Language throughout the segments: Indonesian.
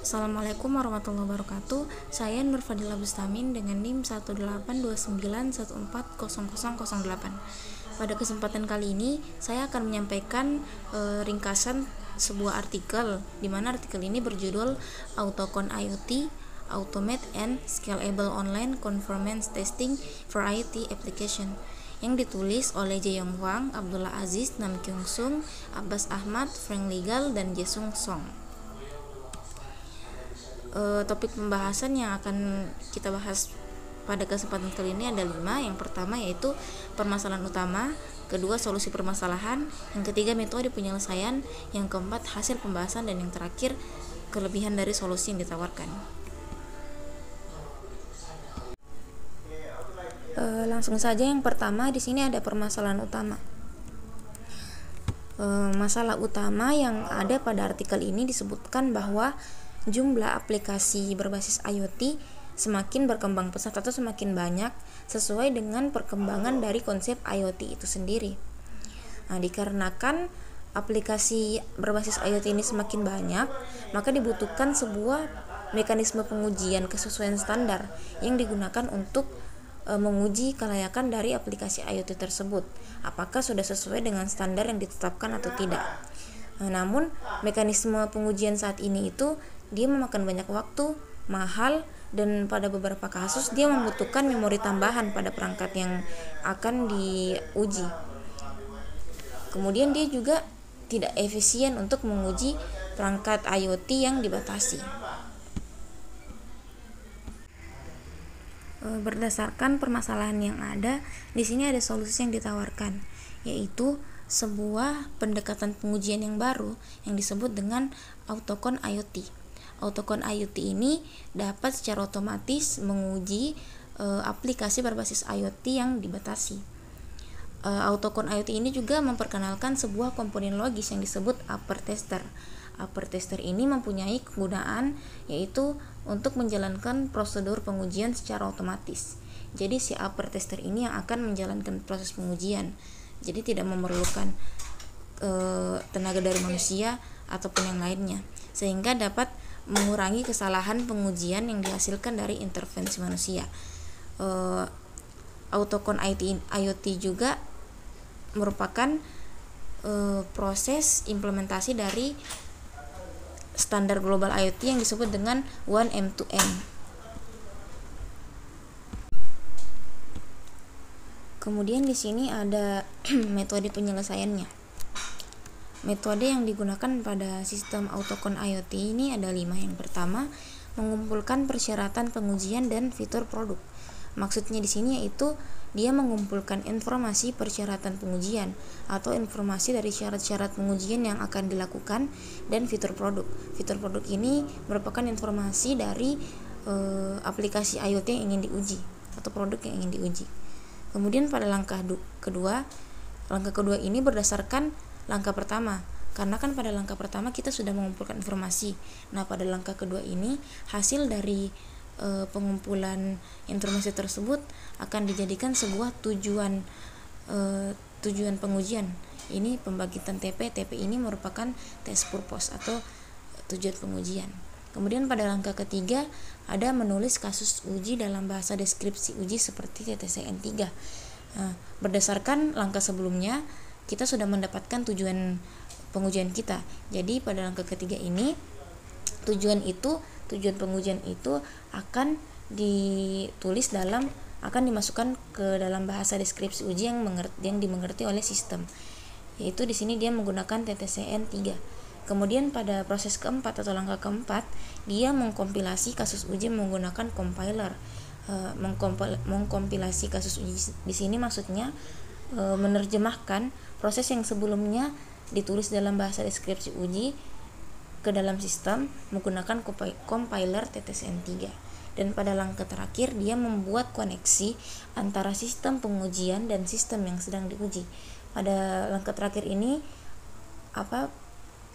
Assalamualaikum warahmatullahi wabarakatuh. Saya Nur Fadila Bustamin dengan NIM 18291400008. Pada kesempatan kali ini saya akan menyampaikan ringkasan sebuah artikel, di mana artikel ini berjudul Autocon IoT Automate and Scalable Online Conformance Testing for IoT Application, yang ditulis oleh Jae-Yong Hwang, Abdullah Aziz, Nam Kyung Sung, Abbas Ahmad, Frank Legal, dan Jae-Sung Song. Topik pembahasan yang akan kita bahas pada kesempatan kali ini ada 5. Yang pertama yaitu permasalahan utama, kedua solusi permasalahan, yang ketiga metode penyelesaian, yang keempat hasil pembahasan, dan yang terakhir kelebihan dari solusi yang ditawarkan. Langsung saja, yang pertama di sini ada permasalahan utama. Masalah utama yang ada pada artikel ini disebutkan bahwa jumlah aplikasi berbasis IoT semakin berkembang pesat atau semakin banyak sesuai dengan perkembangan dari konsep IoT itu sendiri. Dikarenakan aplikasi berbasis IoT ini semakin banyak, maka dibutuhkan sebuah mekanisme pengujian kesesuaian standar yang digunakan untuk menguji kelayakan dari aplikasi IoT tersebut, apakah sudah sesuai dengan standar yang ditetapkan atau tidak. Namun mekanisme pengujian saat ini itu dia memakan banyak waktu, mahal, dan pada beberapa kasus dia membutuhkan memori tambahan pada perangkat yang akan diuji. Kemudian dia juga tidak efisien untuk menguji perangkat IoT yang dibatasi. Berdasarkan permasalahan yang ada, di sini ada solusi yang ditawarkan, yaitu sebuah pendekatan pengujian yang baru yang disebut dengan Autocon IoT. Autocon IoT ini dapat secara otomatis menguji aplikasi berbasis IoT yang dibatasi. Autocon IoT ini juga memperkenalkan sebuah komponen logis yang disebut upper tester. Upper tester ini mempunyai kegunaan yaitu untuk menjalankan prosedur pengujian secara otomatis. Jadi si upper tester ini yang akan menjalankan proses pengujian. Jadi tidak memerlukan tenaga dari manusia ataupun yang lainnya, sehingga dapat mengurangi kesalahan pengujian yang dihasilkan dari intervensi manusia. Autocon IoT juga merupakan proses implementasi dari standar global IoT yang disebut dengan 1M2M. Kemudian di sini ada metode penyelesaiannya. Metode yang digunakan pada sistem Autocon IoT ini ada 5. Yang pertama, mengumpulkan persyaratan pengujian dan fitur produk. Maksudnya di sini yaitu dia mengumpulkan informasi persyaratan pengujian atau informasi dari syarat-syarat pengujian yang akan dilakukan dan fitur produk. Fitur produk ini merupakan informasi dari aplikasi IoT yang ingin diuji atau produk yang ingin diuji. Kemudian pada langkah kedua ini berdasarkan langkah pertama, karena kan pada langkah pertama kita sudah mengumpulkan informasi. Nah, pada langkah kedua ini hasil dari pengumpulan informasi tersebut akan dijadikan sebuah tujuan pengujian. Ini pembagian TP ini merupakan test purpose atau tujuan pengujian. Kemudian pada langkah ketiga ada menulis kasus uji dalam bahasa deskripsi uji seperti TTCN3. Berdasarkan langkah sebelumnya kita sudah mendapatkan tujuan pengujian kita. Jadi pada langkah ketiga ini tujuan pengujian itu akan dimasukkan ke dalam bahasa deskripsi uji yang dimengerti oleh sistem. Yaitu di sini dia menggunakan TTCN3. Kemudian pada proses keempat atau langkah keempat, dia mengkompilasi kasus uji menggunakan compiler. Mengkompilasi kasus uji di sini maksudnya menerjemahkan proses yang sebelumnya ditulis dalam bahasa deskripsi uji ke dalam sistem menggunakan compiler TTCN3. Dan pada langkah terakhir dia membuat koneksi antara sistem pengujian dan sistem yang sedang diuji. Pada langkah terakhir ini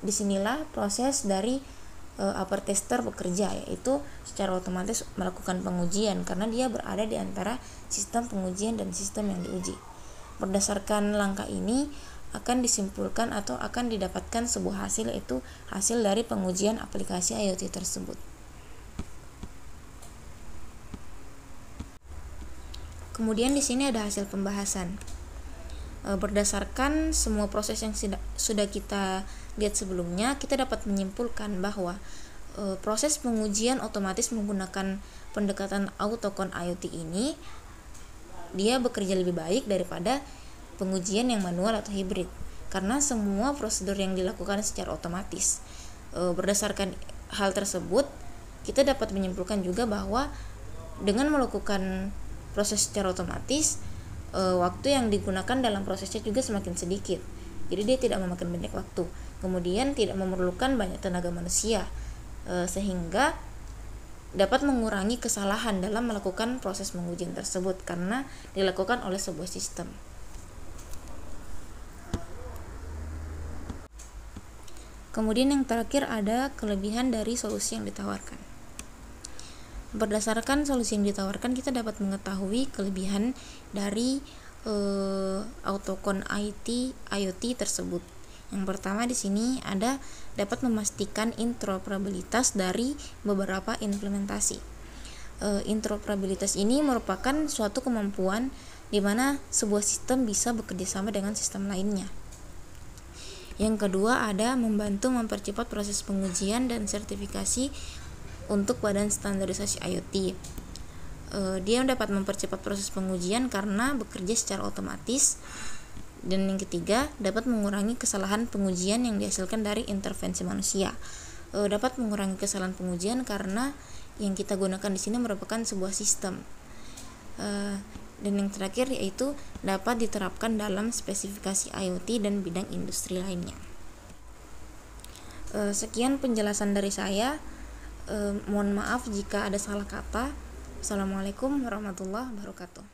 disinilah proses dari upper tester bekerja, yaitu secara otomatis melakukan pengujian karena dia berada di antara sistem pengujian dan sistem yang diuji. Berdasarkan langkah ini akan disimpulkan atau akan didapatkan sebuah hasil, yaitu hasil dari pengujian aplikasi IoT tersebut. Kemudian di sini ada hasil pembahasan. Berdasarkan semua proses yang sudah kita lihat sebelumnya, kita dapat menyimpulkan bahwa proses pengujian otomatis menggunakan pendekatan autocon IoT ini dia bekerja lebih baik daripada pengujian yang manual atau hibrid, karena semua prosedur yang dilakukan secara otomatis. Berdasarkan hal tersebut, kita dapat menyimpulkan juga bahwa dengan melakukan proses secara otomatis, waktu yang digunakan dalam prosesnya juga semakin sedikit. Jadi dia tidak memakan banyak waktu, kemudian tidak memerlukan banyak tenaga manusia, sehingga dapat mengurangi kesalahan dalam melakukan proses pengujian tersebut karena dilakukan oleh sebuah sistem. Kemudian yang terakhir ada kelebihan dari solusi yang ditawarkan. Berdasarkan solusi yang ditawarkan, kita dapat mengetahui kelebihan dari autocon IoT tersebut. Yang pertama di sini ada dapat memastikan interoperabilitas dari beberapa implementasi. Interoperabilitas ini merupakan suatu kemampuan di mana sebuah sistem bisa bekerja sama dengan sistem lainnya. Yang kedua ada membantu mempercepat proses pengujian dan sertifikasi untuk badan standarisasi IoT. Dia dapat mempercepat proses pengujian karena bekerja secara otomatis. Dan yang ketiga, dapat mengurangi kesalahan pengujian yang dihasilkan dari intervensi manusia. Dapat mengurangi kesalahan pengujian karena yang kita gunakan di sini merupakan sebuah sistem. Dan yang terakhir yaitu dapat diterapkan dalam spesifikasi IoT dan bidang industri lainnya. Sekian penjelasan dari saya. Mohon maaf jika ada salah kata. Assalamualaikum warahmatullahi wabarakatuh.